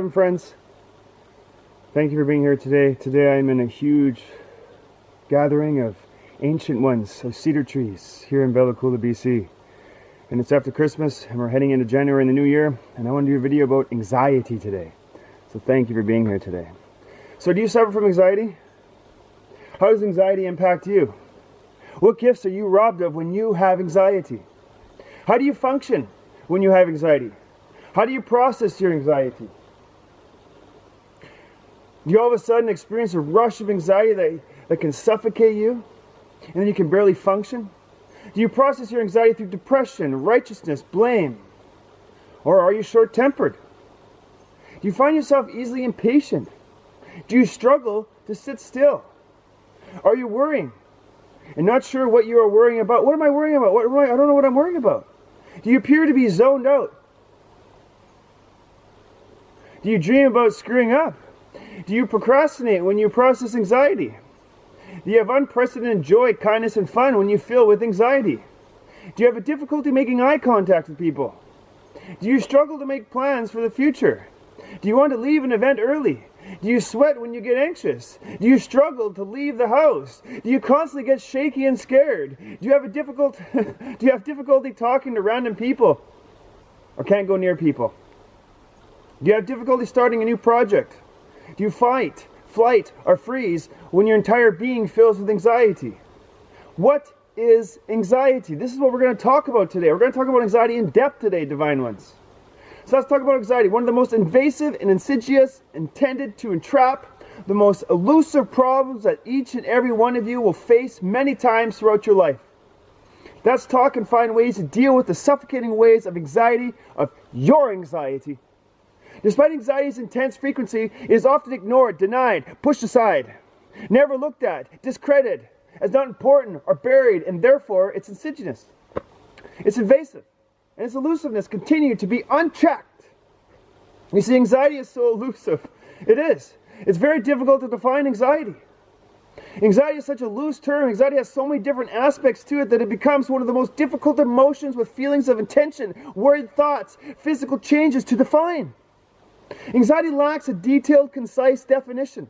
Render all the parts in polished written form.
7 friends. Thank you for being here today. Today I'm in a huge gathering of ancient ones, of cedar trees here in Bellacoola, BC. And it's after Christmas and we're heading into January in the new year, and I want to do a video about anxiety today. So thank you for being here today. So do you suffer from anxiety? How does anxiety impact you? What gifts are you robbed of when you have anxiety? How do you function when you have anxiety? How do you process your anxiety? Do you all of a sudden experience a rush of anxiety that can suffocate you and then you can barely function? Do you process your anxiety through depression, righteousness, blame? Or are you short-tempered? Do you find yourself easily impatient? Do you struggle to sit still? Are you worrying and not sure what you are worrying about? What am I worrying about? I don't know what I'm worrying about. Do you appear to be zoned out? Do you dream about screwing up? Do you procrastinate when you process anxiety? Do you have unprecedented joy, kindness, and fun when you feel with anxiety? Do you have a difficulty making eye contact with people? Do you struggle to make plans for the future? Do you want to leave an event early? Do you sweat when you get anxious? Do you struggle to leave the house? Do you constantly get shaky and scared? Do you have difficulty talking to random people or can't go near people? Do you have difficulty starting a new project? Do you fight, flight, or freeze when your entire being fills with anxiety? What is anxiety? This is what we're going to talk about today. We're going to talk about anxiety in depth today, Divine Ones. So let's talk about anxiety. One of the most invasive and insidious, intended to entrap, the most elusive problems that each and every one of you will face many times throughout your life. Let's talk and find ways to deal with the suffocating waves of anxiety, of your anxiety. Despite anxiety's intense frequency, it is often ignored, denied, pushed aside, never looked at, discredited, as not important or buried, and therefore it's insidious. It's invasive, and its elusiveness continues to be unchecked. You see, anxiety is so elusive. It is. It's very difficult to define anxiety. Anxiety is such a loose term. Anxiety has so many different aspects to it that it becomes one of the most difficult emotions with feelings of intention, worried thoughts, physical changes to define. Anxiety lacks a detailed, concise definition.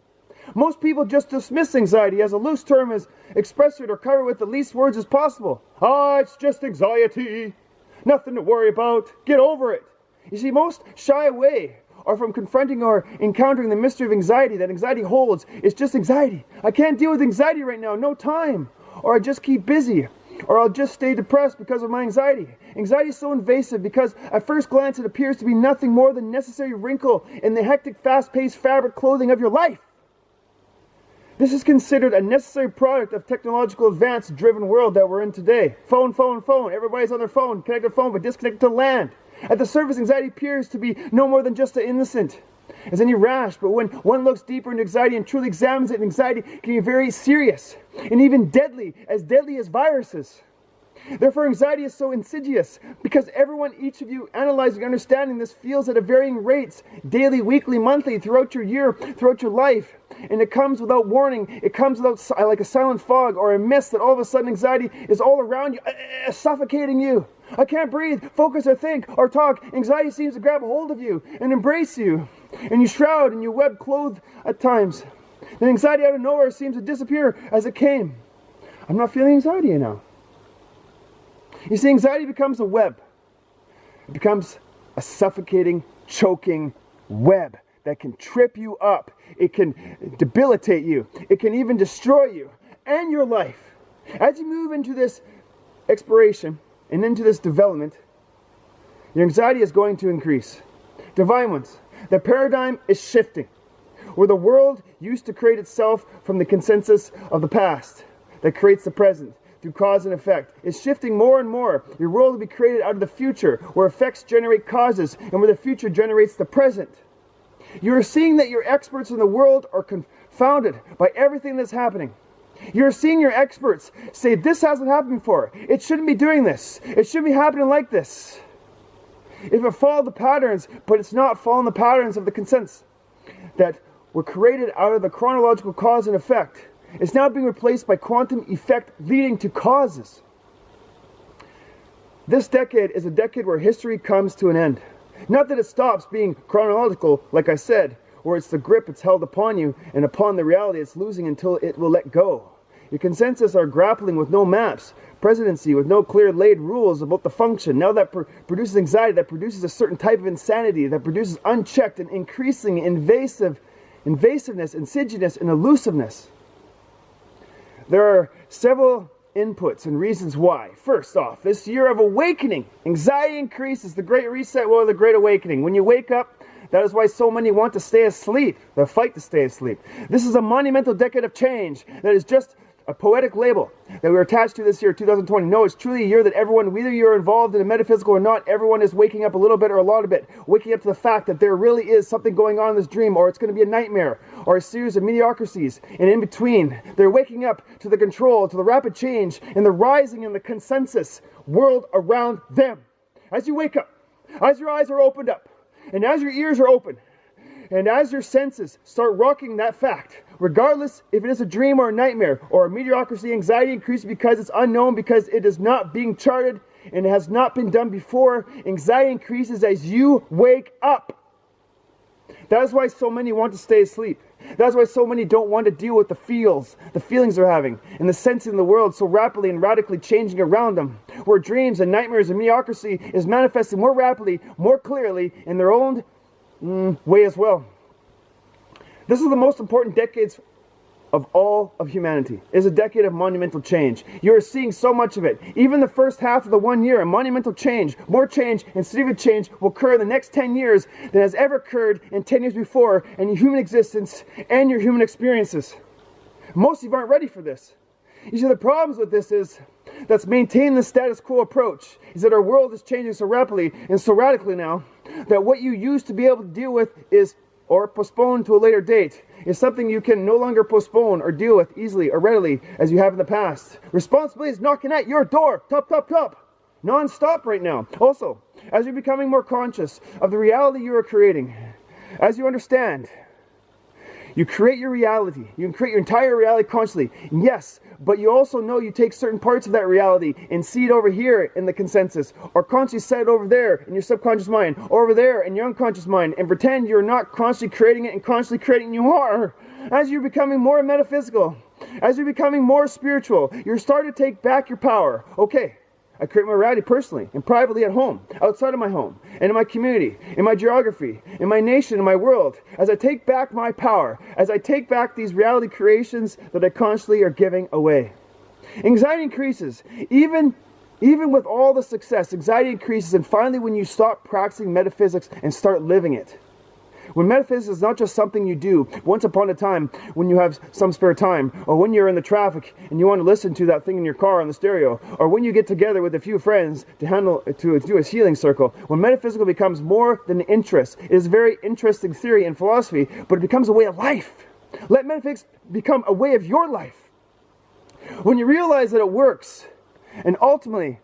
Most people just dismiss anxiety as a loose term, as express it or cover it with the least words as possible. It's just anxiety. Nothing to worry about. Get over it. You see, most shy away or from confronting or encountering the mystery of anxiety that anxiety holds. It's just anxiety. I can't deal with anxiety right now. No time. Or I just keep busy. Or I'll just stay depressed because of my anxiety. Anxiety is so invasive because at first glance it appears to be nothing more than a necessary wrinkle in the hectic, fast-paced fabric clothing of your life. This is considered a necessary product of technological advance-driven world that we're in today. Phone, phone, phone. Everybody's on their phone, connected to phone, but disconnected to land. At the surface, anxiety appears to be no more than just an innocent as any rash, but when one looks deeper into anxiety and truly examines it, anxiety can be very serious and even deadly as viruses. Therefore, anxiety is so insidious because everyone, each of you, analyzing and understanding this feels at a varying rates, daily, weekly, monthly, throughout your year, throughout your life. And it comes without warning. It comes without like a silent fog or a mist that all of a sudden anxiety is all around you, suffocating you. I can't breathe, focus, or think, or talk. Anxiety seems to grab a hold of you and embrace you. And you shroud and you web clothed at times. Then anxiety out of nowhere seems to disappear as it came. I'm not feeling anxiety now. You see, anxiety becomes a web. It becomes a suffocating, choking web that can trip you up. It can debilitate you. It can even destroy you and your life. As you move into this exploration and into this development, your anxiety is going to increase. Divine Ones, the paradigm is shifting. Where the world used to create itself from the consensus of the past that creates the present through cause and effect, is shifting more and more. Your world will be created out of the future, where effects generate causes and where the future generates the present. You are seeing that your experts in the world are confounded by everything that's happening. You're seeing your experts say, this hasn't happened before. It shouldn't be doing this. It shouldn't be happening like this. If it followed the patterns, but it's not following the patterns of the consensus that were created out of the chronological cause and effect, it's now being replaced by quantum effect leading to causes. This decade is a decade where history comes to an end. Not that it stops being chronological, like I said, or it's the grip it's held upon you and upon the reality it's losing until it will let go. Your consensus are grappling with no maps, presidency with no clear laid rules about the function. Now that produces anxiety, that produces a certain type of insanity, that produces unchecked and increasing invasiveness, insidiousness, and elusiveness. There are several inputs and reasons why. First off, this year of awakening, anxiety increases, the Great Reset, well, the Great Awakening. When you wake up, that is why so many want to stay asleep. They fight to stay asleep. This is a monumental decade of change that is just a poetic label that we're attached to this year, 2020. No, it's truly a year that everyone, whether you're involved in the metaphysical or not, everyone is waking up a little bit or a lot of it. Waking up to the fact that there really is something going on in this dream, or it's going to be a nightmare, or a series of mediocrities. And in between, they're waking up to the control, to the rapid change, and the rising in the consensus world around them. As you wake up, as your eyes are opened up, and as your ears are open, and as your senses start rocking that fact, regardless if it is a dream or a nightmare, or a mediocrity, anxiety increases because it's unknown, because it is not being charted and it has not been done before. Anxiety increases as you wake up. That is why so many want to stay asleep. That's why so many don't want to deal with the feelings they're having, and the sensing in the world so rapidly and radically changing around them, where dreams and nightmares and mediocrity is manifesting more rapidly, more clearly in their own way as well. This is the most important decades of all of humanity. It is a decade of monumental change. You are seeing so much of it. Even the first half of the 1 year, a monumental change, more change and significant change will occur in the next 10 years than has ever occurred in 10 years before in your human existence and your human experiences. Most of you aren't ready for this. You see, the problems with this is that's maintaining the status quo approach, is that our world is changing so rapidly and so radically now that what you used to be able to deal with is, or postpone to a later date, is something you can no longer postpone or deal with easily or readily as you have in the past. Responsibility is knocking at your door, top, non-stop right now. Also, as you're becoming more conscious of the reality you are creating, as you understand, you create your reality. You can create your entire reality consciously. Yes, but you also know you take certain parts of that reality and see it over here in the consensus, or consciously set it over there in your subconscious mind, or over there in your unconscious mind, and pretend you're not constantly creating it and constantly creating you are. As you're becoming more metaphysical, as you're becoming more spiritual, you're starting to take back your power. Okay, I create my reality personally and privately at home, outside of my home, and in my community, in my geography, in my nation, in my world. As I take back my power, as I take back these reality creations that I constantly are giving away. Anxiety increases. Even with all the success, anxiety increases, and finally when you stop practicing metaphysics and start living it. When metaphysics is not just something you do once upon a time when you have some spare time, or when you're in the traffic and you want to listen to that thing in your car on the stereo, or when you get together with a few friends to do a healing circle. When metaphysical becomes more than an interest, it is a very interesting theory and philosophy, but it becomes a way of life. Let metaphysics become a way of your life. When you realize that it works, and ultimately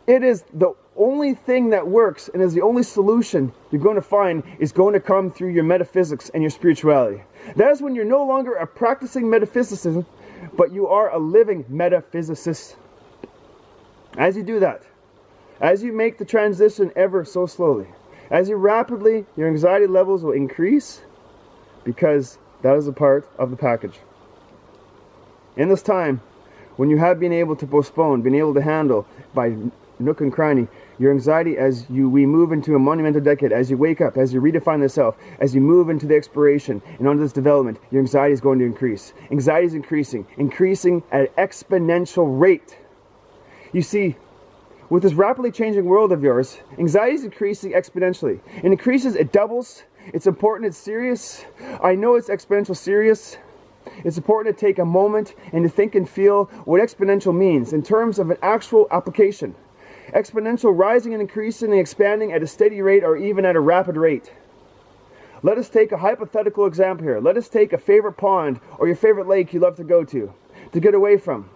it is the only thing that works and is the only solution you're going to find is going to come through your metaphysics and your spirituality. That is when you're no longer a practicing metaphysicist, but you are a living metaphysicist. As you do that, as you make the transition ever so slowly, as you rapidly, your anxiety levels will increase, because that is a part of the package. In this time, when you have been able to postpone, been able to handle by nook and cranny your anxiety, as we move into a monumental decade, as you wake up, as you redefine the self, as you move into the exploration and onto this development, your anxiety is going to increase. Anxiety is increasing at an exponential rate. You see, with this rapidly changing world of yours, anxiety is increasing exponentially. It increases, it doubles, it's important, it's serious. I know it's exponential serious. It's important to take a moment and to think and feel what exponential means in terms of an actual application. Exponential, rising and increasing and expanding at a steady rate or even at a rapid rate. Let us take a hypothetical example here. Let us take a favorite pond or your favorite lake you love to go to get away from.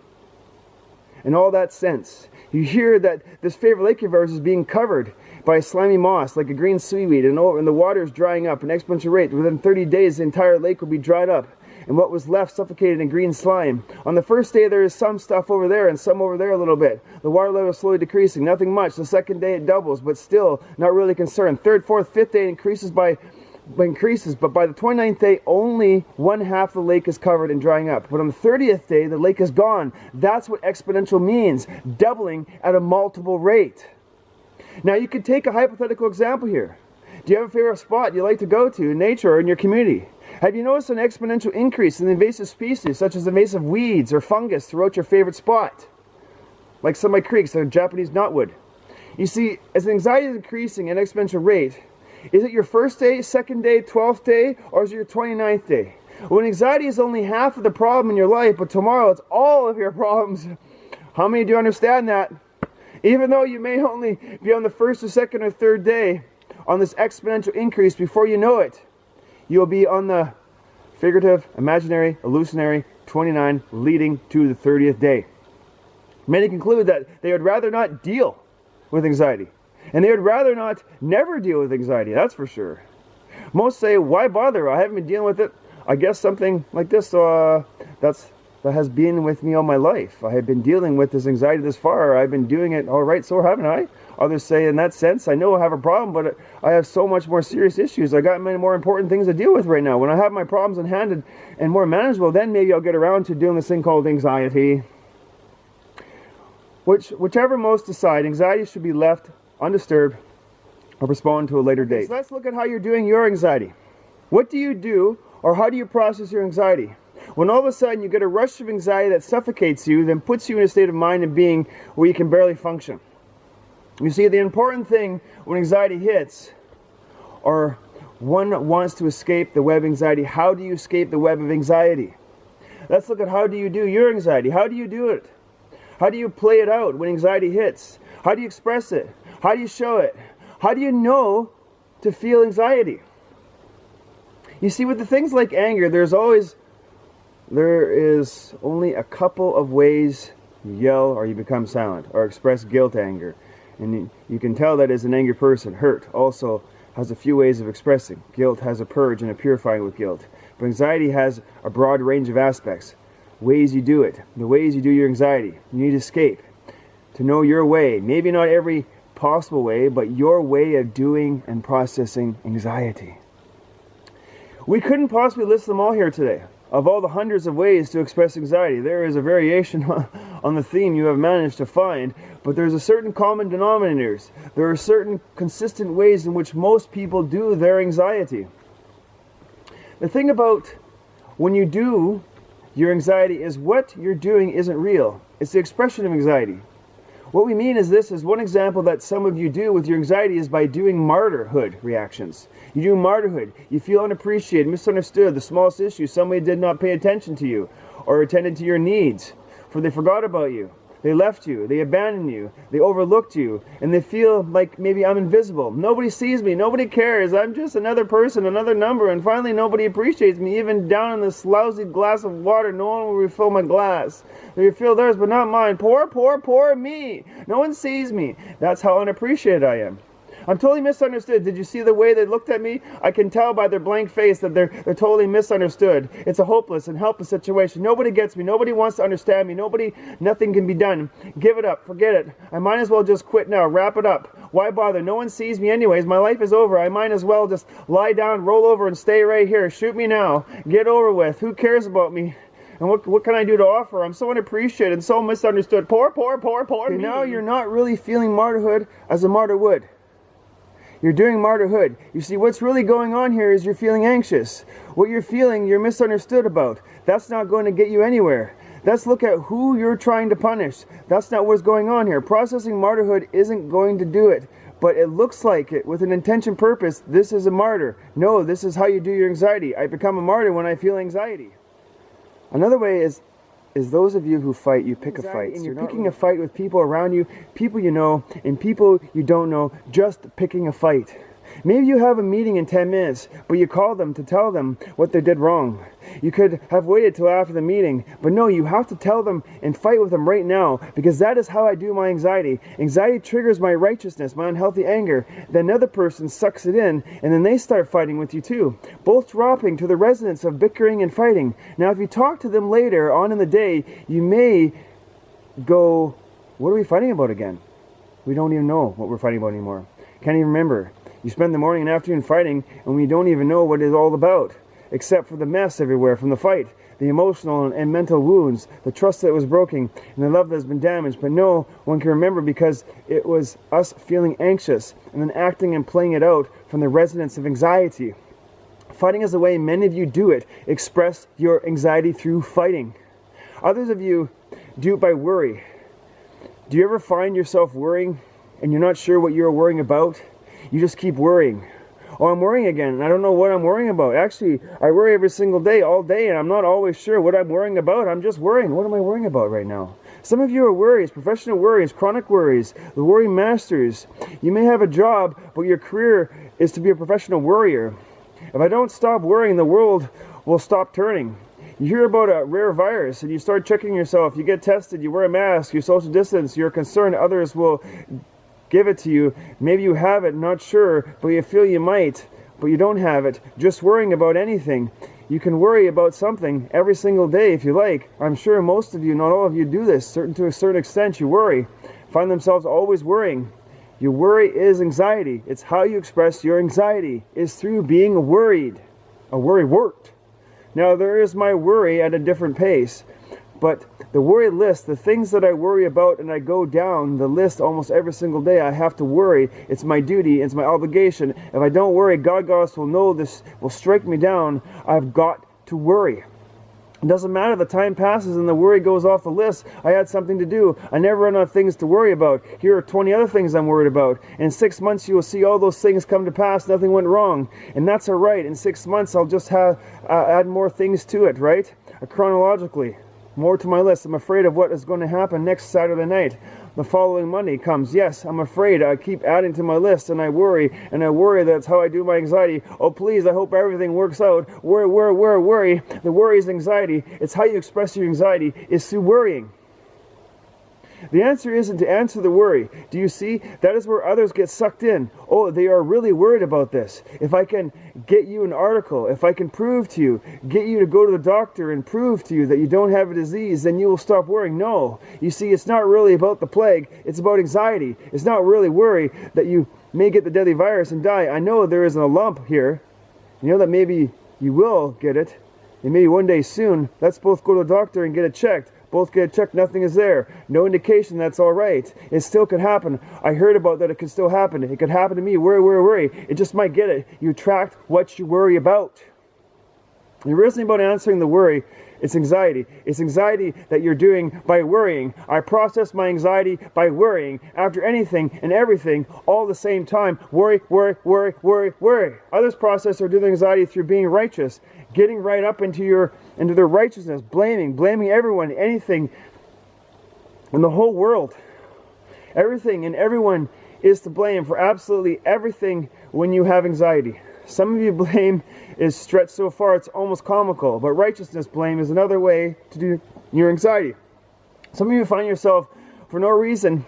In all that sense, you hear that this favorite lake of yours is being covered by a slimy moss, like a green seaweed, and the water is drying up at an exponential rate. Within 30 days, the entire lake will be dried up. and what was left suffocated in green slime. On the first day there is some stuff over there and some over there a little bit. The water level is slowly decreasing, nothing much. The second day it doubles, but still not really concerned. Third, fourth, fifth day increases, but by the 29th day only one half the lake is covered and drying up. But on the 30th day the lake is gone. That's what exponential means, doubling at a multiple rate. Now you could take a hypothetical example here. Do you have a favorite spot you like to go to in nature or in your community? Have you noticed an exponential increase in invasive species such as invasive weeds or fungus throughout your favorite spot? Like some of my creeks or Japanese knotwood. You see, as anxiety is increasing at an exponential rate, is it your first day, second day, 12th day, or is it your 29th day? When anxiety is only half of the problem in your life, but tomorrow it's all of your problems. How many do you understand that? Even though you may only be on the first or second or third day on this exponential increase, before you know it, you'll be on the figurative, imaginary, illusionary 29 leading to the 30th day. Many conclude that they would rather not deal with anxiety. And they would rather not never deal with anxiety, that's for sure. Most say, why bother? I haven't been dealing with it. I guess something like this that has been with me all my life. I have been dealing with this anxiety this far. I've been doing it all right, so haven't I? Others say, in that sense, I know I have a problem, but I have so much more serious issues. I got many more important things to deal with right now. When I have my problems in hand and more manageable, then maybe I'll get around to doing this thing called anxiety. Whichever most decide, anxiety should be left undisturbed or postponed to a later date. So let's look at how you're doing your anxiety. What do you do, or how do you process your anxiety? When all of a sudden you get a rush of anxiety that suffocates you, then puts you in a state of mind and being where you can barely function. You see, the important thing when anxiety hits, or one wants to escape the web of anxiety, how do you escape the web of anxiety? Let's look at how do you do your anxiety. How do you do it? How do you play it out when anxiety hits? How do you express it? How do you show it? How do you know to feel anxiety? You see, with the things like anger, there is only a couple of ways you yell or you become silent or express guilt, anger. And you can tell that as an angry person. Hurt also has a few ways of expressing. Guilt has a purge and a purifying with guilt. But anxiety has a broad range of aspects. Ways you do it. The ways you do your anxiety. You need to escape. To know your way. Maybe not every possible way, but your way of doing and processing anxiety. We couldn't possibly list them all here today. Of all the hundreds of ways to express anxiety, there is a variation on the theme you have managed to find, but there's a certain common denominators. There are certain consistent ways in which most people do their anxiety. The thing about when you do your anxiety is what you're doing isn't real. It's the expression of anxiety. What we mean is this is one example that some of you do with your anxiety is by doing martyrhood reactions. You do martyrhood. You feel unappreciated, misunderstood, the smallest issue, somebody did not pay attention to you or attended to your needs, for they forgot about you. They left you, they abandoned you, they overlooked you, and they feel like maybe I'm invisible. Nobody sees me, nobody cares, I'm just another person, another number, and finally nobody appreciates me. Even down in this lousy glass of water, no one will refill my glass. They refill theirs, but not mine. Poor, poor, poor me. No one sees me. That's how unappreciated I am. I'm totally misunderstood. Did you see the way they looked at me? I can tell by their blank face that they're totally misunderstood. It's a hopeless and helpless situation. Nobody gets me. Nobody wants to understand me. Nothing can be done. Give it up. Forget it. I might as well just quit now. Wrap it up. Why bother? No one sees me anyways. My life is over. I might as well just lie down, roll over, and stay right here. Shoot me now. Get over with. Who cares about me? And what can I do to offer? I'm so unappreciated and so misunderstood. Poor, poor, poor, poor me. Now you're not really feeling martyrhood as a martyr would. You're doing martyrhood. You see, what's really going on here is you're feeling anxious. What you're feeling, you're misunderstood about. That's not going to get you anywhere. Let's look at who you're trying to punish. That's not what's going on here. Processing martyrhood isn't going to do it. But it looks like it, with an intention purpose, this is a martyr. No, this is how you do your anxiety. I become a martyr when I feel anxiety. Another way is those of you who fight, you pick a fight. And you're picking a fight with people around you, people you know, and people you don't know, just picking a fight. Maybe you have a meeting in 10 minutes, but you call them to tell them what they did wrong. You could have waited till after the meeting, but no, you have to tell them and fight with them right now, because that is how I do my anxiety. Anxiety triggers my righteousness, my unhealthy anger. Then another person sucks it in, and then they start fighting with you too, both dropping to the resonance of bickering and fighting. Now, if you talk to them later on in the day, you may go, what are we fighting about again? We don't even know what we're fighting about anymore. Can't even remember. You spend the morning and afternoon fighting, and we don't even know what it's all about, except for the mess everywhere from the fight, the emotional and mental wounds, the trust that was broken, and the love that has been damaged. But no one can remember, because it was us feeling anxious and then acting and playing it out from the resonance of anxiety. Fighting is the way many of you do it. Express your anxiety through fighting. Others of you do it by worry. Do you ever find yourself worrying and you're not sure what you're worrying about? You just keep worrying. Oh, I'm worrying again, and I don't know what I'm worrying about. Actually, I worry every single day, all day, and I'm not always sure what I'm worrying about. I'm just worrying. What am I worrying about right now? Some of you are worries, professional worries, chronic worries, the worry masters. You may have a job, but your career is to be a professional worrier. If I don't stop worrying, the world will stop turning. You hear about a rare virus and you start checking yourself, you get tested, you wear a mask, you social distance, you're concerned others will give it to you. Maybe you have it, not sure, but you feel you might, but you don't have it. Just worrying about anything. You can worry about something every single day if you like. I'm sure most of you, not all of you, do this. To a certain extent, you worry. Find themselves always worrying. Your worry is anxiety. It's how you express your anxiety, is through being worried. A worry worked. Now, there is my worry at a different pace, but the worry list, the things that I worry about, and I go down the list almost every single day. I have to worry. It's my duty. It's my obligation. If I don't worry, God goddess will know this, will strike me down. I've got to worry. It doesn't matter, the time passes and the worry goes off the list. I had something to do. I never run out of things to worry about. Here are 20 other things I'm worried about. In 6 months you will see all those things come to pass. Nothing went wrong. And that's all right. In 6 months I'll just add more things to it, right? Chronologically. More to my list. I'm afraid of what is going to happen next Saturday night. The following Monday comes. Yes, I'm afraid. I keep adding to my list, and I worry. That's how I do my anxiety. Oh, please, I hope everything works out. Worry. The worry is anxiety. It's how you express your anxiety, is through worrying. The answer isn't to answer the worry. Do you see? That is where others get sucked in. Oh, they are really worried about this. If I can get you an article, if I can prove to you, get you to go to the doctor and prove to you that you don't have a disease, then you will stop worrying. No. You see, it's not really about the plague. It's about anxiety. It's not really worry that you may get the deadly virus and die. I know there is a lump here. You know that maybe you will get it. And maybe one day soon. Let's both go to the doctor and get it checked. Both get checked, nothing is there. No indication that's all right. It still could happen. I heard about that it could still happen. It could happen to me. Worry. It just might get it. You attract what you worry about. The real thing about answering the worry, it's anxiety. It's anxiety that you're doing by worrying. I process my anxiety by worrying. After anything and everything, all at the same time. Worry. Others process or do their anxiety through being righteous. Getting right up into their righteousness. Blaming everyone, anything, in the whole world. Everything and everyone is to blame for absolutely everything when you have anxiety. Some of you blame is stretched so far it's almost comical, but righteousness blame is another way to do your anxiety. Some of you find yourself, for no reason,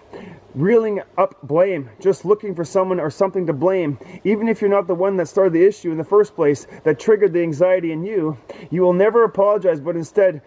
reeling up blame, just looking for someone or something to blame. Even if you're not the one that started the issue in the first place, that triggered the anxiety in you, you will never apologize, but instead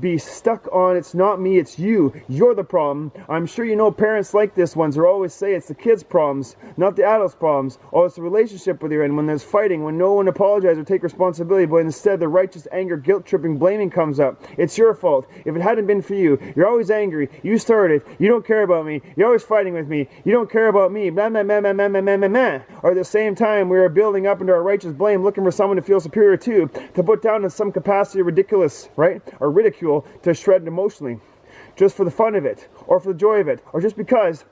be stuck on, it's not me, it's you. You're the problem. I'm sure you know parents like this ones who always say it's the kids' problems, not the adults' problems. Or it's the relationship with your end when there's fighting, when no one apologizes or take responsibility, but instead the righteous anger, guilt-tripping, blaming comes up. It's your fault. If it hadn't been for you, you're always angry. You started. You don't care about me. You're always fighting with me. You don't care about me. Blah, blah, blah, blah, blah, blah, blah, blah. Or at the same time, we are building up into our righteous blame, looking for someone to feel superior to put down in some capacity ridiculous, right? Or ridicule, to shred emotionally, just for the fun of it, or for the joy of it, or just because,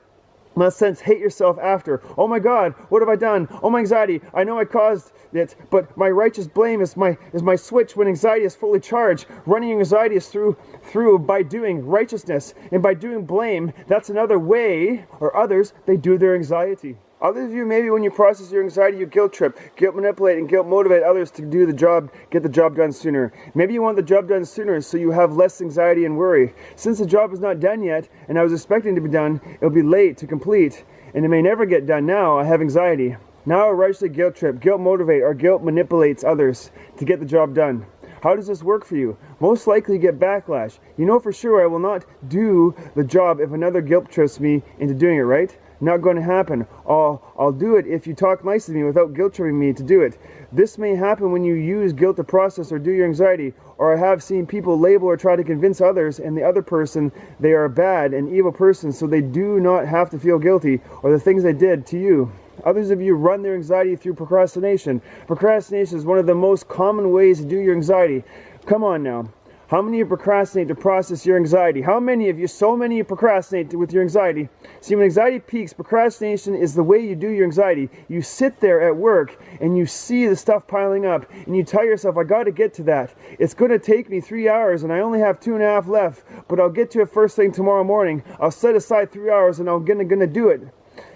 in that sense, hate yourself after. Oh my God, what have I done? Oh, my anxiety, I know I caused it, but my righteous blame is my switch when anxiety is fully charged. Running anxiety is through by doing righteousness, and by doing blame, that's another way, or others, they do their anxiety. Others of you, maybe when you process your anxiety, you guilt trip, guilt manipulate, and guilt motivate others to do the job, get the job done sooner. Maybe you want the job done sooner so you have less anxiety and worry. Since the job is not done yet, and I was expecting it to be done, it'll be late to complete, and it may never get done. Now I have anxiety. Now I righteously guilt trip, guilt motivate, or guilt manipulates others to get the job done. How does this work for you? Most likely get backlash. You know for sure I will not do the job if another guilt trips me into doing it, right? Not going to happen. I'll do it if you talk nice to me without guilt tripping me to do it. This may happen when you use guilt to process or do your anxiety, or I have seen people label or try to convince others and the other person they are a bad and evil person so they do not have to feel guilty or the things they did to you. Others of you run their anxiety through procrastination. Procrastination is one of the most common ways to do your anxiety. Come on now. How many of you procrastinate to process your anxiety? How many of you, so many of you procrastinate with your anxiety? See, when anxiety peaks, procrastination is the way you do your anxiety. You sit there at work and you see the stuff piling up and you tell yourself, I got to get to that. It's going to take me 3 hours and I only have 2.5 left, but I'll get to it first thing tomorrow morning. I'll set aside 3 hours and I'm going to do it.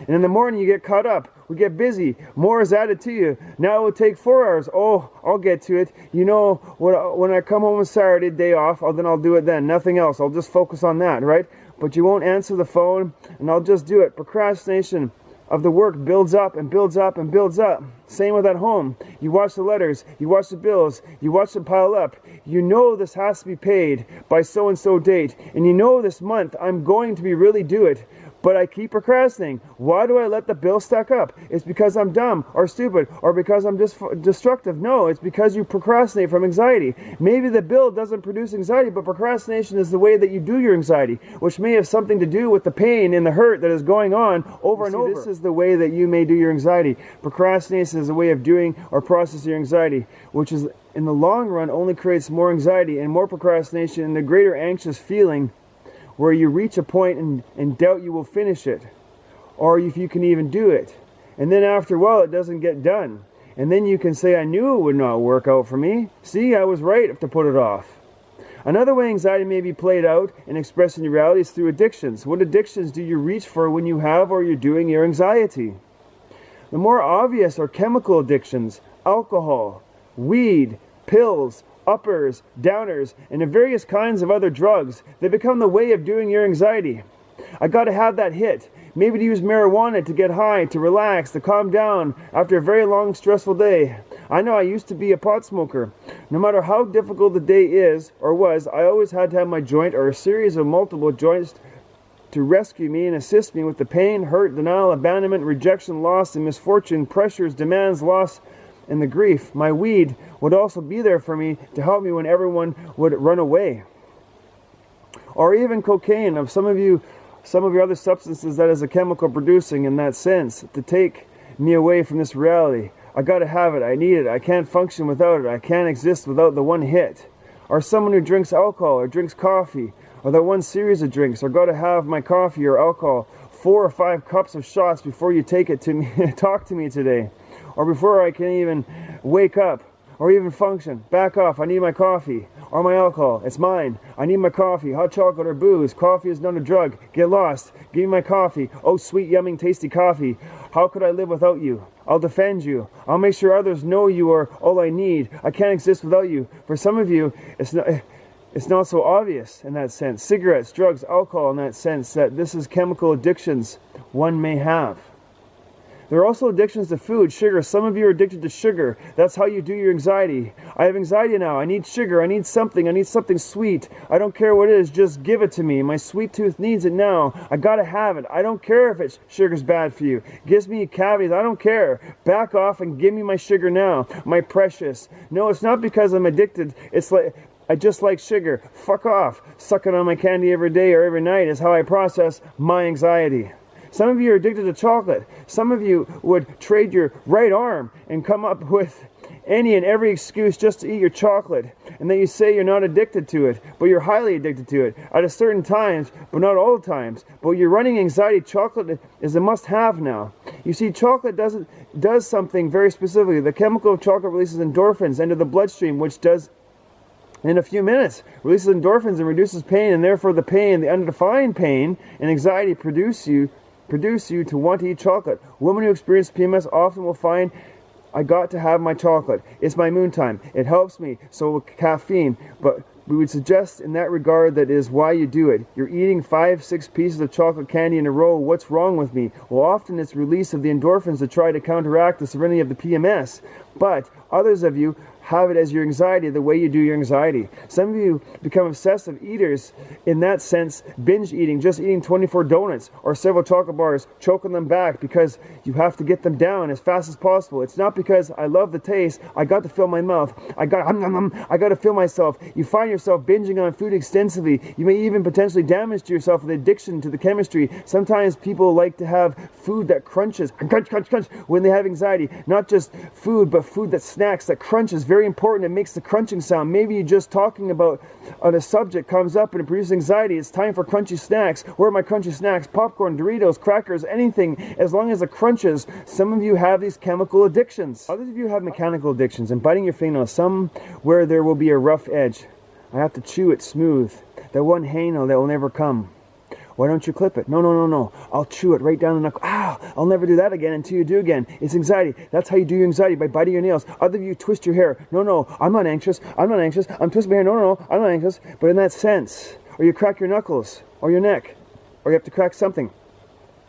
And in the morning you get caught up. We get busy. More is added to you. Now it will take 4 hours. Oh, I'll get to it. You know, when I come home on Saturday, day off, then I'll do it then. Nothing else. I'll just focus on that, right? But you won't answer the phone, and I'll just do it. Procrastination of the work builds up and builds up and builds up. Same with at home. You watch the letters, you watch the bills, you watch them pile up. You know this has to be paid by so-and-so date, and you know this month I'm going to really do it. But I keep procrastinating. Why do I let the bill stack up? It's because I'm dumb or stupid or because I'm destructive. No, it's because you procrastinate from anxiety. Maybe the bill doesn't produce anxiety, but procrastination is the way that you do your anxiety, which may have something to do with the pain and the hurt that is going on over and over. This is the way that you may do your anxiety. Procrastination is a way of doing or processing your anxiety, which is in the long run only creates more anxiety and more procrastination and the greater anxious feeling where you reach a point and doubt you will finish it, or if you can even do it. And then after a while, it doesn't get done. And then you can say, I knew it would not work out for me. See, I was right to put it off. Another way anxiety may be played out and expressed in your reality is through addictions. What addictions do you reach for when you have or you're doing your anxiety? The more obvious are chemical addictions, alcohol, weed, pills, uppers, downers, and the various kinds of other drugs. They become the way of doing your anxiety. I got to have that hit. Maybe to use marijuana to get high, to relax, to calm down after a very long, stressful day. I know I used to be a pot smoker. No matter how difficult the day is or was, I always had to have my joint or a series of multiple joints to rescue me and assist me with the pain, hurt, denial, abandonment, rejection, loss, and misfortune, pressures, demands, loss, and the grief. My weed would also be there for me to help me when everyone would run away. Or even cocaine, of some of your other substances that is a chemical producing in that sense, to take me away from this reality. I gotta have it, I need it, I can't function without it, I can't exist without the one hit. Or someone who drinks alcohol or drinks coffee, or that one series of drinks, or gotta have my coffee or alcohol, 4 or 5 cups of shots before you take it to me, talk to me today. Or before I can even wake up or even function. Back off, I need my coffee or my alcohol. It's mine. I need my coffee, hot chocolate or booze. Coffee is not a drug. Get lost. Give me my coffee. Oh, sweet, yumming, tasty coffee. How could I live without you? I'll defend you. I'll make sure others know you are all I need. I can't exist without you. For some of you, it's not so obvious in that sense. Cigarettes, drugs, alcohol in that sense that this is chemical addictions one may have. There are also addictions to food, sugar. Some of you are addicted to sugar. That's how you do your anxiety. I have anxiety now. I need sugar. I need something sweet. I don't care what it is. Just give it to me. My sweet tooth needs it now. I gotta have it. I don't care if sugar's bad for you. Gives me cavities. I don't care. Back off and give me my sugar now. My precious. No, it's not because I'm addicted. It's like I just like sugar. Fuck off. Sucking on my candy every day or every night is how I process my anxiety. Some of you are addicted to chocolate. Some of you would trade your right arm and come up with any and every excuse just to eat your chocolate. And then you say you're not addicted to it, but you're highly addicted to it at a certain times, but not all the times. But you're running anxiety. Chocolate is a must-have now. You see, chocolate does something very specifically. The chemical of chocolate releases endorphins into the bloodstream, which does in a few minutes releases endorphins and reduces pain, and therefore the pain, the undefined pain and anxiety produce you produce you to want to eat chocolate. Women who experience PMS often will find, I got to have my chocolate. It's my moon time. It helps me. So will caffeine. But we would suggest in that regard that is why you do it. You're eating 5-6 pieces of chocolate candy in a row. What's wrong with me? Well, often it's release of the endorphins to try to counteract the serenity of the PMS. But others of you have it as your anxiety, the way you do your anxiety. Some of you become obsessive eaters in that sense, binge eating, just eating 24 donuts or several chocolate bars, choking them back because you have to get them down as fast as possible. It's not because I love the taste, I got to fill my mouth, I got to fill myself. You find yourself binging on food extensively. You may even potentially damage to yourself with addiction to the chemistry. Sometimes people like to have food that crunches, crunch, crunch, crunch, when they have anxiety. Not just food, but food that snacks, that crunches. Very important. It makes the crunching sound. Maybe you're just talking about on a subject comes up and it produces anxiety. It's time for crunchy snacks. Where are my crunchy snacks? Popcorn, Doritos, crackers, anything. As long as it crunches. Some of you have these chemical addictions. Others of you have mechanical addictions and biting your fingernails. Some where there will be a rough edge. I have to chew it smooth. That one hangnail that will never come. Why don't you clip it? No. I'll chew it right down the knuckle. I'll never do that again until you do again. It's anxiety. That's how you do your anxiety, by biting your nails. Other of you twist your hair. No, I'm not anxious. I'm twisting my hair. No, I'm not anxious. But in that sense, or you crack your knuckles, or your neck, or you have to crack something.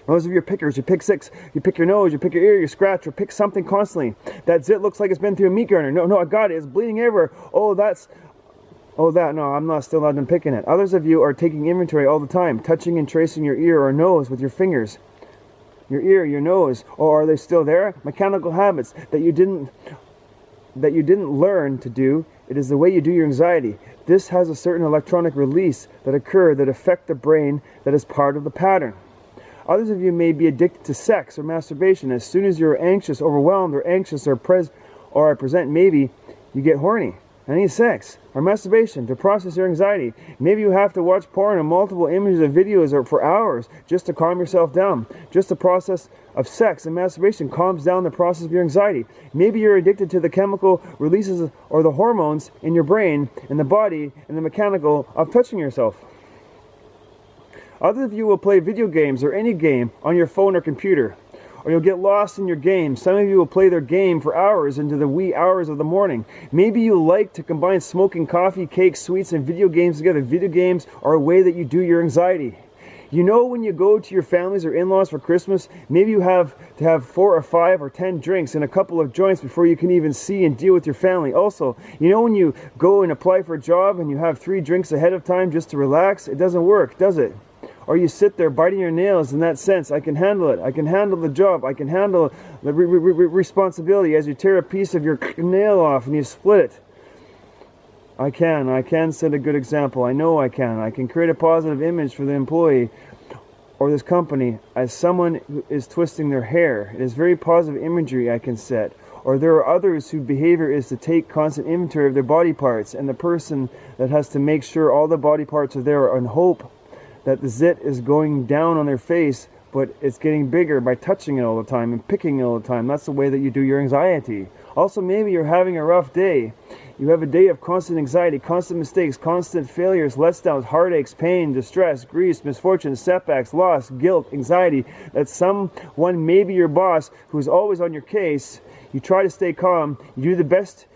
Those of you are pickers, you pick 6, you pick your nose, you pick your ear, you scratch, or pick something constantly. That zit looks like it's been through a meat grinder. No, I got it. It's bleeding everywhere. No, I'm still not done picking it. Others of you are taking inventory all the time, touching and tracing your ear or nose with your fingers. Your ear, your nose, or are they still there? Mechanical habits that you didn't learn to do. It is the way you do your anxiety. This has a certain electronic release that occur that affect the brain that is part of the pattern. Others of you may be addicted to sex or masturbation. As soon as you're anxious, overwhelmed, or anxious, or present, maybe you get horny. I need sex or masturbation to process your anxiety. Maybe you have to watch porn and multiple images of videos or for hours just to calm yourself down. Just the process of sex and masturbation calms down the process of your anxiety. Maybe you're addicted to the chemical releases or the hormones in your brain and the body and the mechanical of touching yourself. Others of you will play video games or any game on your phone or computer. Or you'll get lost in your game. Some of you will play their game for hours into the wee hours of the morning. Maybe you like to combine smoking coffee, cakes, sweets, and video games together. Video games are a way that you do your anxiety. You know, when you go to your families or in-laws for Christmas, maybe you have to have 4 or 5 or 10 drinks and a couple of joints before you can even see and deal with your family. Also, you know when you go and apply for a job and you have 3 drinks ahead of time just to relax? It doesn't work, does it? Or you sit there biting your nails in that sense. I can handle it. I can handle the job. I can handle the responsibility as you tear a piece of your nail off and you split it. I can set a good example. I know I can. I can create a positive image for the employee or this company as someone who is twisting their hair. It is very positive imagery I can set. Or there are others whose behavior is to take constant inventory of their body parts, and the person that has to make sure all the body parts are there and hope that the zit is going down on their face, but it's getting bigger by touching it all the time and picking it all the time. That's the way that you do your anxiety. Also, maybe you're having a rough day. You have a day of constant anxiety, constant mistakes, constant failures, letdowns, heartaches, pain, distress, grief, misfortune, setbacks, loss, guilt, anxiety. That someone, maybe your boss, who's always on your case. You try to stay calm. You do the best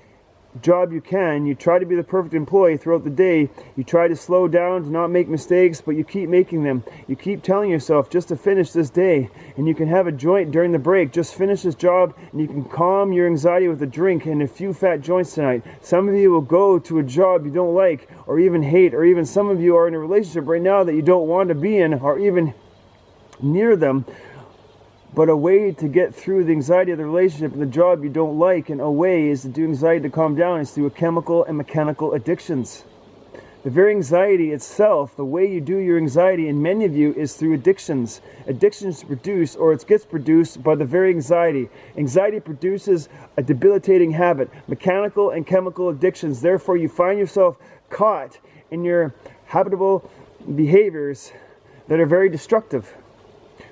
job you can. You try to be the perfect employee throughout the day. You try to slow down, to not make mistakes, but you keep making them. You keep telling yourself just to finish this day, and you can have a joint during the break. Just finish this job and you can calm your anxiety with a drink and a few fat joints tonight. Some of you will go to a job you don't like or even hate, or even some of you are in a relationship right now that you don't want to be in or even near them. But a way to get through the anxiety of the relationship and the job you don't like, and a way is to do anxiety to calm down, is through chemical and mechanical addictions. The very anxiety itself, the way you do your anxiety in many of you, is through addictions. Addictions produce, or it gets produced by the very anxiety. Anxiety produces a debilitating habit, mechanical and chemical addictions. Therefore, you find yourself caught in your habitable behaviors that are very destructive.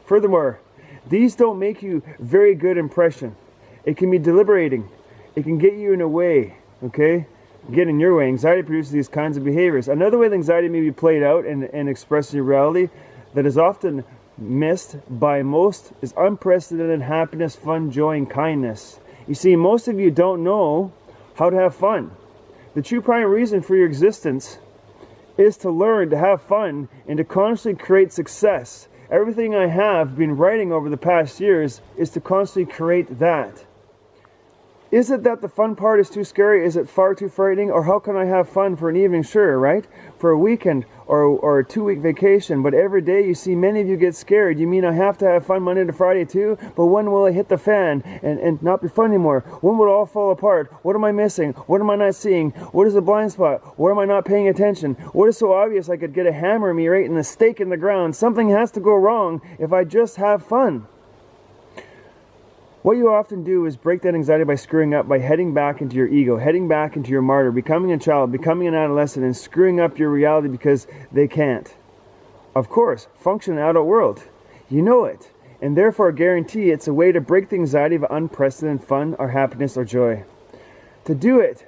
Furthermore, these don't make you very good impression. It can be deliberating. It can get you in a way, okay? Get in your way. Anxiety produces these kinds of behaviors. Another way that anxiety may be played out and expressed in reality that is often missed by most is unprecedented happiness, fun, joy, and kindness. You see, most of you don't know how to have fun. The true primary reason for your existence is to learn to have fun and to constantly create success. Everything I have been writing over the past years is to constantly create that. Is it that the fun part is too scary? Is it far too frightening? Or how can I have fun for an evening? Sure, right? For a weekend or a 2-week vacation. But every day you see many of you get scared. You mean I have to have fun Monday to Friday too? But when will it hit the fan and not be fun anymore? When will it all fall apart? What am I missing? What am I not seeing? What is the blind spot? Where am I not paying attention? What is so obvious I could get a hammer in me right and a stake in the ground? Something has to go wrong if I just have fun. What you often do is break that anxiety by screwing up, by heading back into your ego, heading back into your martyr, becoming a child, becoming an adolescent, and screwing up your reality because they can't. Of course, function in the adult world. You know it, and therefore guarantee it's a way to break the anxiety of unprecedented fun or happiness or joy. To do it,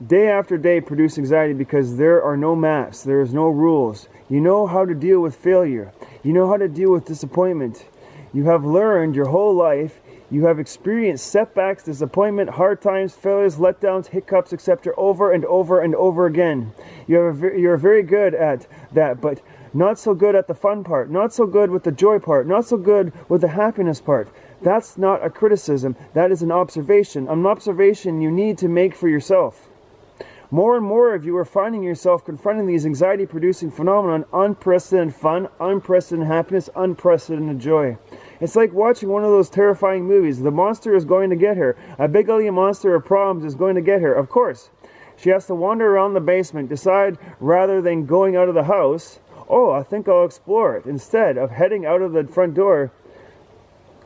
day after day, produce anxiety because there are no maps, there is no rules. You know how to deal with failure. You know how to deal with disappointment. You have learned your whole life. You have experienced setbacks, disappointment, hard times, failures, letdowns, hiccups, etc. over and over and over again. You're very good at that, but not so good at the fun part, not so good with the joy part, not so good with the happiness part. That's not a criticism, that is an observation you need to make for yourself. More and more of you are finding yourself confronting these anxiety-producing phenomenon, unprecedented fun, unprecedented happiness, unprecedented joy. It's like watching one of those terrifying movies. The monster is going to get her. A big ugly monster of problems is going to get her. Of course. She has to wander around the basement, decide rather than going out of the house, oh, I think I'll explore it. Instead of heading out of the front door,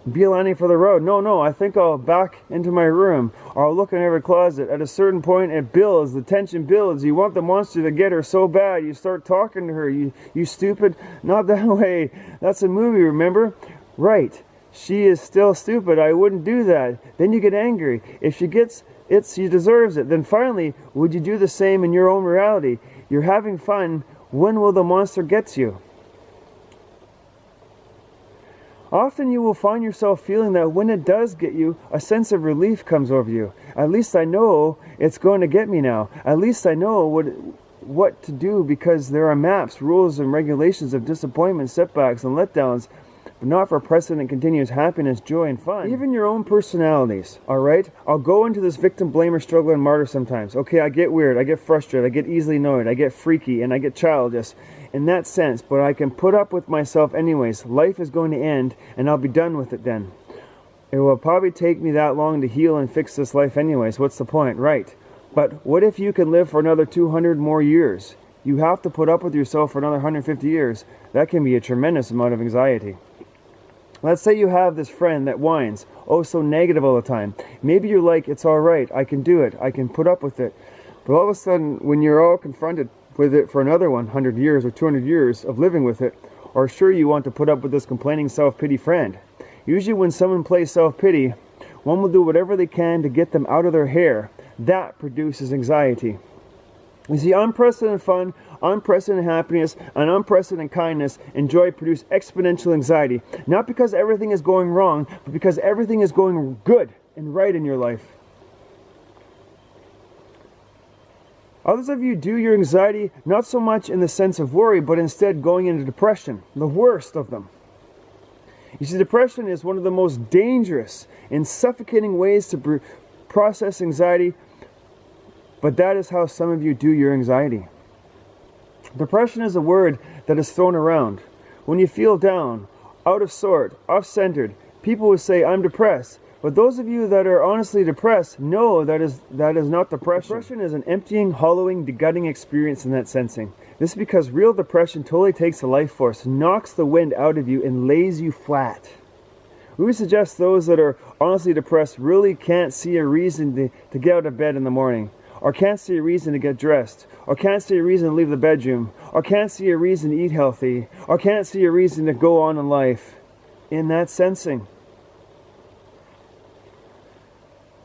beelining for the road. No, I think I'll back into my room. Or I'll look in every closet. At a certain point, it builds. The tension builds. You want the monster to get her so bad. You start talking to her. You stupid. Not that way. That's a movie, remember? Right. She is still stupid. I wouldn't do that. Then you get angry. If she gets it, she deserves it. Then finally, would you do the same in your own reality? You're having fun. When will the monster get you? Often you will find yourself feeling that when it does get you, a sense of relief comes over you. At least I know it's going to get me now. At least I know what to do because there are maps, rules, and regulations of disappointment, setbacks, and letdowns, but not for precedent continuous happiness, joy, and fun. Even your own personalities, alright? I'll go into this victim, blamer, struggler, and martyr sometimes. Okay, I get weird, I get frustrated, I get easily annoyed, I get freaky, and I get childish in that sense, but I can put up with myself anyways. Life is going to end, and I'll be done with it then. It will probably take me that long to heal and fix this life anyways. What's the point? Right. But what if you can live for another 200 more years? You have to put up with yourself for another 150 years. That can be a tremendous amount of anxiety. Let's say you have this friend that whines, oh so negative all the time. Maybe you're like, it's alright, I can do it, I can put up with it. But all of a sudden, when you're all confronted with it for another 100 years or 200 years of living with it, or sure you want to put up with this complaining self-pity friend. Usually when someone plays self-pity, one will do whatever they can to get them out of their hair. That produces anxiety. You see, unprecedented fun, unprecedented happiness, and unprecedented kindness and joy produce exponential anxiety. Not because everything is going wrong, but because everything is going good and right in your life. Others of you do your anxiety not so much in the sense of worry, but instead going into depression, the worst of them. You see, depression is one of the most dangerous and suffocating ways to process anxiety, but that is how some of you do your anxiety. Depression is a word that is thrown around. When you feel down, out of sort, off-centered, people will say, I'm depressed. But those of you that are honestly depressed know that is not depression. Depression is an emptying, hollowing, degutting experience in that sensing. This is because real depression totally takes the life force, knocks the wind out of you, and lays you flat. We would suggest those that are honestly depressed really can't see a reason to get out of bed in the morning, or can't see a reason to get dressed, or can't see a reason to leave the bedroom, or can't see a reason to eat healthy, or can't see a reason to go on in life. In that sensing.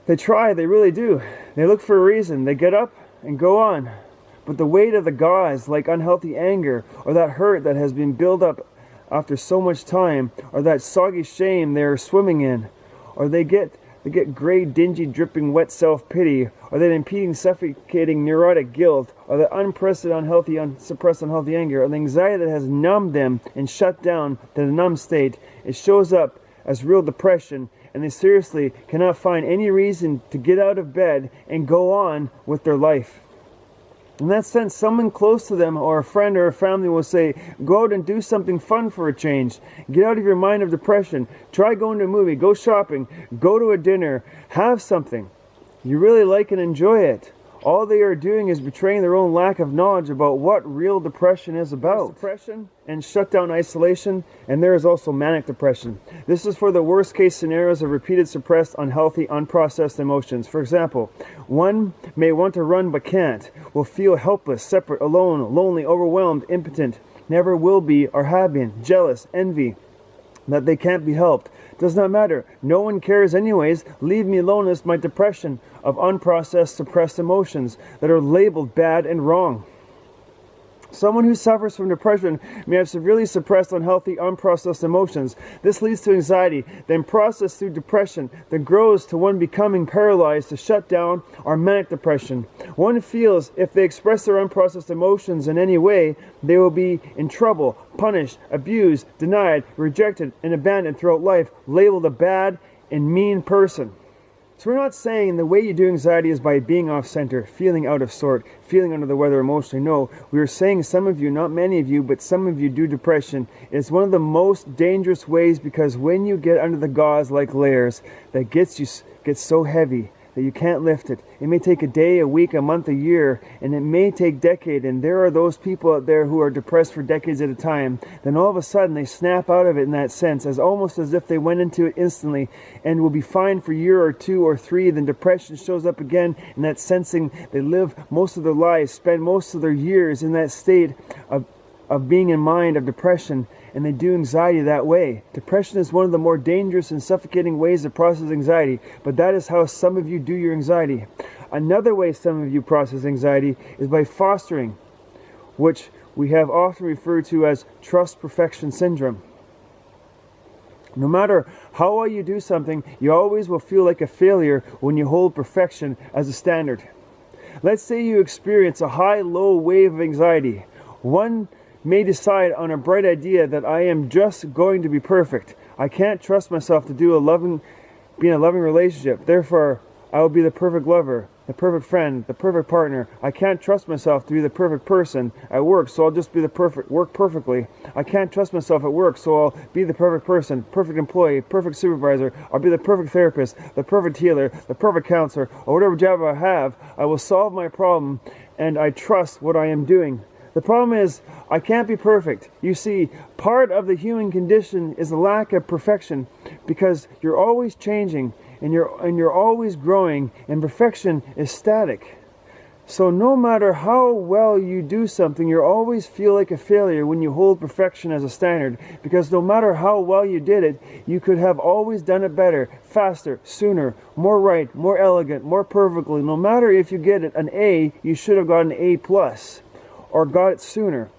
They try, they really do. They look for a reason, they get up and go on. But the weight of the gauze, like unhealthy anger, or that hurt that has been built up after so much time, or that soggy shame they're swimming in, or they get gray, dingy, dripping, wet self-pity, or that impeding, suffocating, neurotic guilt, or that suppressed unhealthy anger, or the anxiety that has numbed them and shut down to the numb state. It shows up as real depression, and they seriously cannot find any reason to get out of bed and go on with their life. In that sense, someone close to them, or a friend or a family, will say, go out and do something fun for a change. Get out of your mind of depression. Try going to a movie, go shopping, go to a dinner, have something. You really like and enjoy it. All they are doing is betraying their own lack of knowledge about what real depression is about. There's depression and shutdown isolation, and there is also manic depression. This is for the worst case scenarios of repeated suppressed, unhealthy, unprocessed emotions. For example, one may want to run but can't, will feel helpless, separate, alone, lonely, overwhelmed, impotent, never will be or have been, jealous, envy, that they can't be helped. Does not matter. No one cares anyways. Leave me alone is my depression of unprocessed, suppressed emotions that are labeled bad and wrong. Someone who suffers from depression may have severely suppressed, unhealthy, unprocessed emotions. This leads to anxiety, then processed through depression, then grows to one becoming paralyzed, to shut down, or manic depression. One feels if they express their unprocessed emotions in any way, they will be in trouble, punished, abused, denied, rejected, and abandoned throughout life, labeled a bad and mean person. So we're not saying the way you do anxiety is by being off-center, feeling out of sort, feeling under the weather emotionally. No, we are saying some of you, not many of you, but some of you do depression. It's one of the most dangerous ways, because when you get under the gauze like layers, that gets so heavy that you can't lift it. It may take a day, a week, a month, a year, and it may take decades. And there are those people out there who are depressed for decades at a time. Then all of a sudden they snap out of it in that sense, as almost as if they went into it instantly and will be fine for a year or two or three. Then depression shows up again, and that sensing they live most of their lives, spend most of their years in that state of being in mind of depression, and they do anxiety that way. Depression is one of the more dangerous and suffocating ways to process anxiety, but that is how some of you do your anxiety. Another way some of you process anxiety is by fostering, which we have often referred to as trust perfection syndrome. No matter how well you do something, you always will feel like a failure when you hold perfection as a standard. Let's say you experience a high-low wave of anxiety. One may decide on a bright idea that I am just going to be perfect. I can't trust myself to be in a loving relationship. Therefore, I will be the perfect lover, the perfect friend, the perfect partner. I can't trust myself to be the perfect person at work, so I'll just work perfectly. I can't trust myself at work, so I'll be the perfect person, perfect employee, perfect supervisor. I'll be the perfect therapist, the perfect healer, the perfect counselor, or whatever job I have. I will solve my problem, and I trust what I am doing. The problem is, I can't be perfect. You see, part of the human condition is the lack of perfection, because you're always changing and you're always growing, and perfection is static. So no matter how well you do something, you always feel like a failure when you hold perfection as a standard, because no matter how well you did it, you could have always done it better, faster, sooner, more right, more elegant, more perfectly. No matter if you get an A, you should have got an A+, or got it sooner.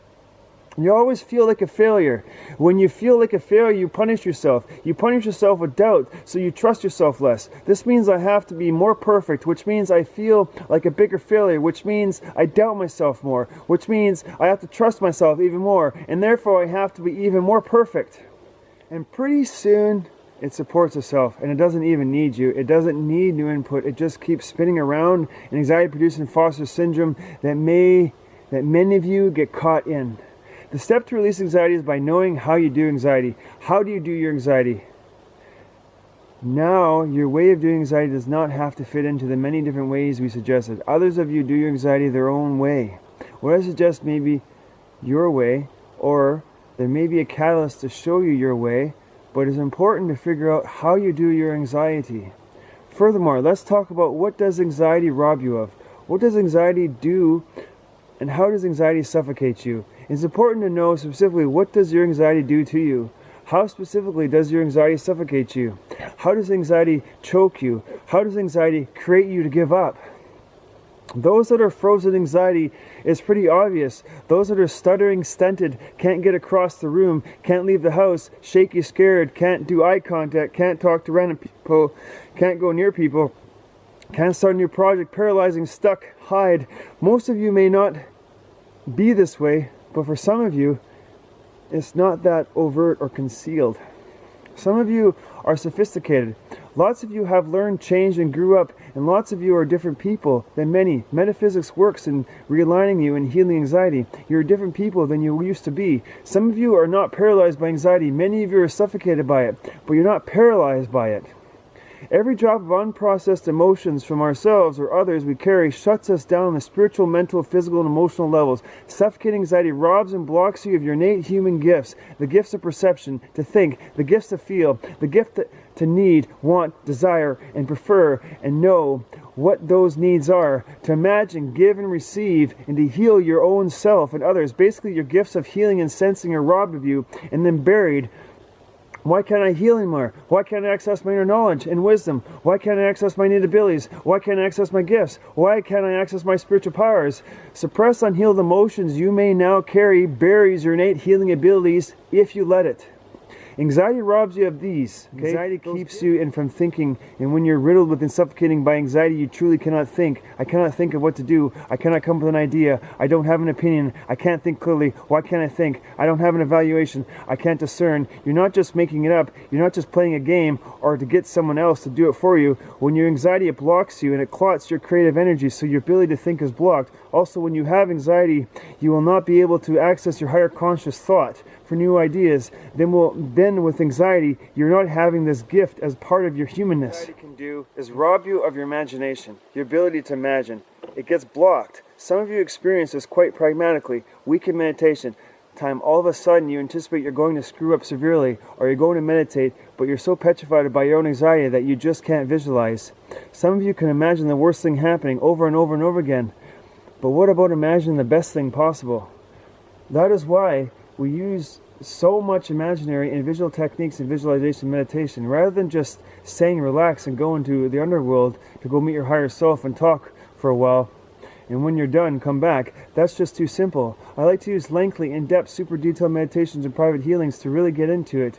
You always feel like a failure. When you feel like a failure, you punish yourself. You punish yourself with doubt, so you trust yourself less. This means I have to be more perfect, which means I feel like a bigger failure, which means I doubt myself more, which means I have to trust myself even more, and therefore I have to be even more perfect. And pretty soon, it supports itself, and it doesn't even need you. It doesn't need new input. It just keeps spinning around, and anxiety-producing foster syndrome that many of you get caught in. The step to release anxiety is by knowing how you do anxiety. How do you do your anxiety? Now, your way of doing anxiety does not have to fit into the many different ways we suggested. Others of you do your anxiety their own way. What I suggest may be your way, or there may be a catalyst to show you your way, but it's important to figure out how you do your anxiety. Furthermore, let's talk about what does anxiety rob you of? What does anxiety do, and how does anxiety suffocate you? It's important to know specifically, what does your anxiety do to you? How specifically does your anxiety suffocate you? How does anxiety choke you? How does anxiety create you to give up? Those that are frozen anxiety is pretty obvious. Those that are stuttering, stunted, can't get across the room, can't leave the house, shaky, scared, can't do eye contact, can't talk to random people, can't go near people, can't start a new project, paralyzing, stuck, hide. Most of you may not be this way, but for some of you, it's not that overt or concealed. Some of you are sophisticated. Lots of you have learned, changed, and grew up, and lots of you are different people than many. Metaphysics works in realigning you and healing anxiety. You're different people than you used to be. Some of you are not paralyzed by anxiety. Many of you are suffocated by it, but you're not paralyzed by it. Every drop of unprocessed emotions from ourselves or others we carry shuts us down on the spiritual, mental, physical, and emotional levels. Suffocating anxiety robs and blocks you of your innate human gifts, the gifts of perception, to think, the gifts to feel, the gift to need, want, desire, and prefer, and know what those needs are, to imagine, give, and receive, and to heal your own self and others. Basically, your gifts of healing and sensing are robbed of you and then buried. Why can't I heal anymore? Why can't I access my inner knowledge and wisdom? Why can't I access my innate abilities? Why can't I access my gifts? Why can't I access my spiritual powers? Suppressed, unhealed emotions you may now carry buries your innate healing abilities if you let it. Anxiety robs you of these. Okay? Anxiety keeps you in from thinking, and when you're riddled with and suffocating by anxiety, you truly cannot think. I cannot think of what to do. I cannot come up with an idea. I don't have an opinion. I can't think clearly. Why can't I think? I don't have an evaluation. I can't discern. You're not just making it up. You're not just playing a game or to get someone else to do it for you. When your anxiety, it blocks you and it clots your creative energy, so your ability to think is blocked. Also, when you have anxiety, you will not be able to access your higher conscious thought for new ideas. Then with anxiety, you're not having this gift as part of your humanness. What anxiety can do is rob you of your imagination, your ability to imagine. It gets blocked. Some of you experience this quite pragmatically. Week in meditation time, all of a sudden you anticipate you're going to screw up severely, or you're going to meditate, but you're so petrified by your own anxiety that you just can't visualize. Some of you can imagine the worst thing happening over and over and over again. But what about imagining the best thing possible? That is why we use so much imaginary and visual techniques in visualization meditation. Rather than just saying relax and go into the underworld to go meet your higher self and talk for a while, and when you're done, come back. That's just too simple. I like to use lengthy, in-depth, super detailed meditations and private healings to really get into it.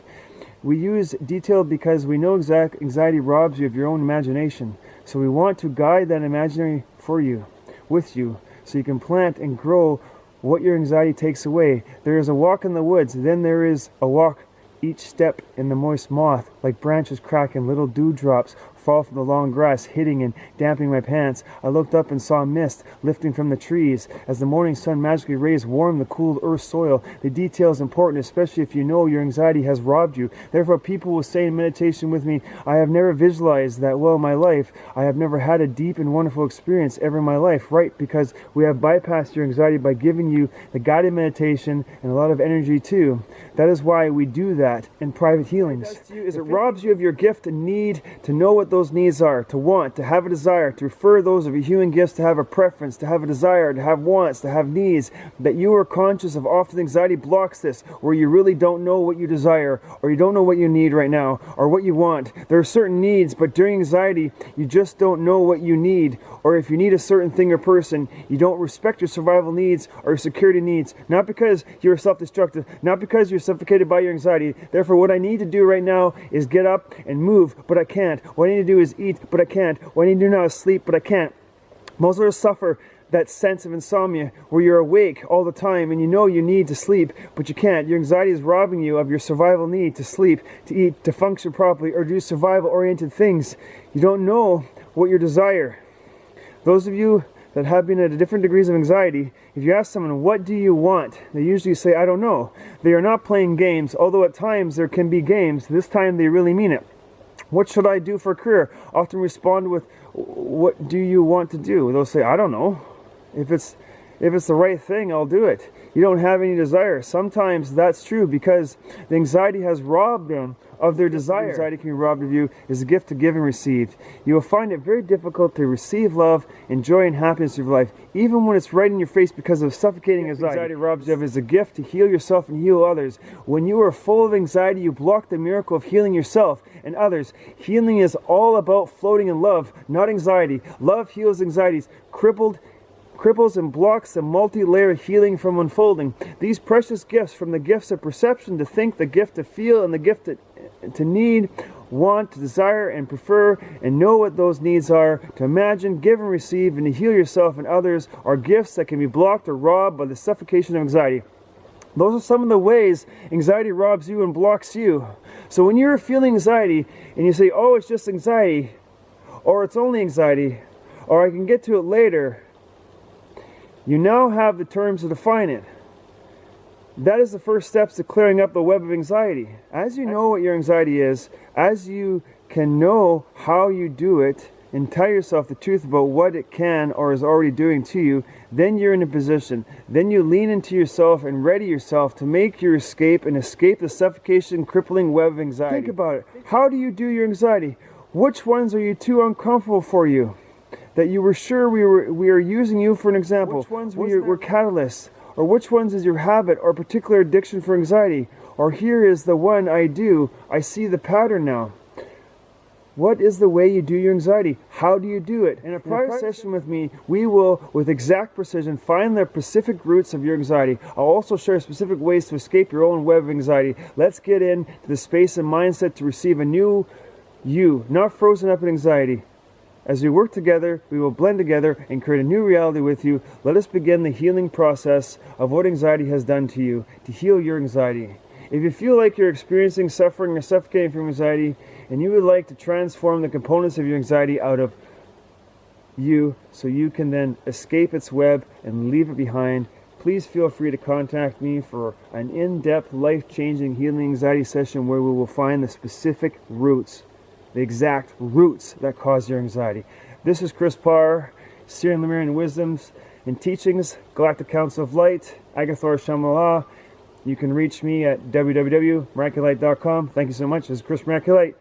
We use detailed because we know anxiety robs you of your own imagination. So we want to guide that imaginary for you, with you, so you can plant and grow what your anxiety takes away. There is a walk in the woods, then there is a walk each step in the moist moth, like branches crack and little dewdrops fall from the long grass, hitting and dampening my pants. I looked up and saw mist lifting from the trees. As the morning sun magically rays warm the cool earth soil, the detail is important, especially if you know your anxiety has robbed you. Therefore, people will say in meditation with me, I have never visualized that well in my life. I have never had a deep and wonderful experience ever in my life. Right, because we have bypassed your anxiety by giving you the guided meditation and a lot of energy too. That is why we do that in private healings. It robs you of your gift and need to know what those needs are, to want, to have a desire, to refer those of your human gifts, to have a preference, to have a desire, to have wants, to have needs, that you are conscious of. Often anxiety blocks this, where you really don't know what you desire, or you don't know what you need right now, or what you want. There are certain needs, but during anxiety, you just don't know what you need, or if you need a certain thing or person, you don't respect your survival needs or your security needs, not because you're self-destructive, not because you're suffocated by your anxiety. Therefore, what I need to do right now is get up and move, but I can't. What I need to do is eat, but I can't. What I need to do now is sleep, but I can't. Most of us suffer that sense of insomnia where you're awake all the time and you know you need to sleep, but you can't. Your anxiety is robbing you of your survival need to sleep, to eat, to function properly, or do survival-oriented things. You don't know what you desire. Those of you that have been at different degrees of anxiety, if you ask someone, what do you want? They usually say, I don't know. They are not playing games, although at times there can be games. This time they really mean it. What should I do for a career? Often respond with, what do you want to do? They'll say, I don't know. If it's If it's the right thing, I'll do it. You don't have any desire. Sometimes that's true because the anxiety has robbed them of their desire. Anxiety can be robbed of you is a gift to give and receive. You will find it very difficult to receive love and joy and happiness of your life, even when it's right in your face because of suffocating anxiety. Anxiety robs you of is a gift to heal yourself and heal others. When you are full of anxiety, you block the miracle of healing yourself and others. Healing is all about floating in love, not anxiety. Love heals anxieties, cripples and blocks the multi-layer healing from unfolding. These precious gifts, from the gifts of perception to think, the gift to feel, and the gift to need, want, to desire, and prefer, and know what those needs are, to imagine, give and receive, and to heal yourself and others, are gifts that can be blocked or robbed by the suffocation of anxiety. Those are some of the ways anxiety robs you and blocks you. So when you're feeling anxiety and you say, oh, it's just anxiety, or it's only anxiety, or I can get to it later, you now have the terms to define it. That is the first steps to clearing up the web of anxiety. As you know what your anxiety is, as you can know how you do it, and tell yourself the truth about what it can or is already doing to you, then you're in a position. Then you lean into yourself and ready yourself to make your escape and escape the suffocation, crippling web of anxiety. Think about it. How do you do your anxiety? Which ones are you too uncomfortable for you? That you were sure we are using you for an example. Which ones were catalysts? Or which ones is your habit or particular addiction for anxiety? Or here is the one I do. I see the pattern now. What is the way you do your anxiety? How do you do it? In a private session with me, we will, with exact precision, find the specific roots of your anxiety. I'll also share specific ways to escape your own web of anxiety. Let's get into the space and mindset to receive a new you, not frozen up in anxiety. As we work together, we will blend together and create a new reality with you. Let us begin the healing process of what anxiety has done to you, to heal your anxiety. If you feel like you're experiencing suffering or suffocating from anxiety, and you would like to transform the components of your anxiety out of you so you can then escape its web and leave it behind, please feel free to contact me for an in-depth, life-changing healing anxiety session where we will find the specific roots, the exact roots that cause your anxiety. This is Chris Parr, Syrian Lemurian Wisdoms and Teachings, Galactic Council of Light, Agathor Shamalah. You can reach me at www.miraculite.com. Thank you so much. This is Chris Miraculite.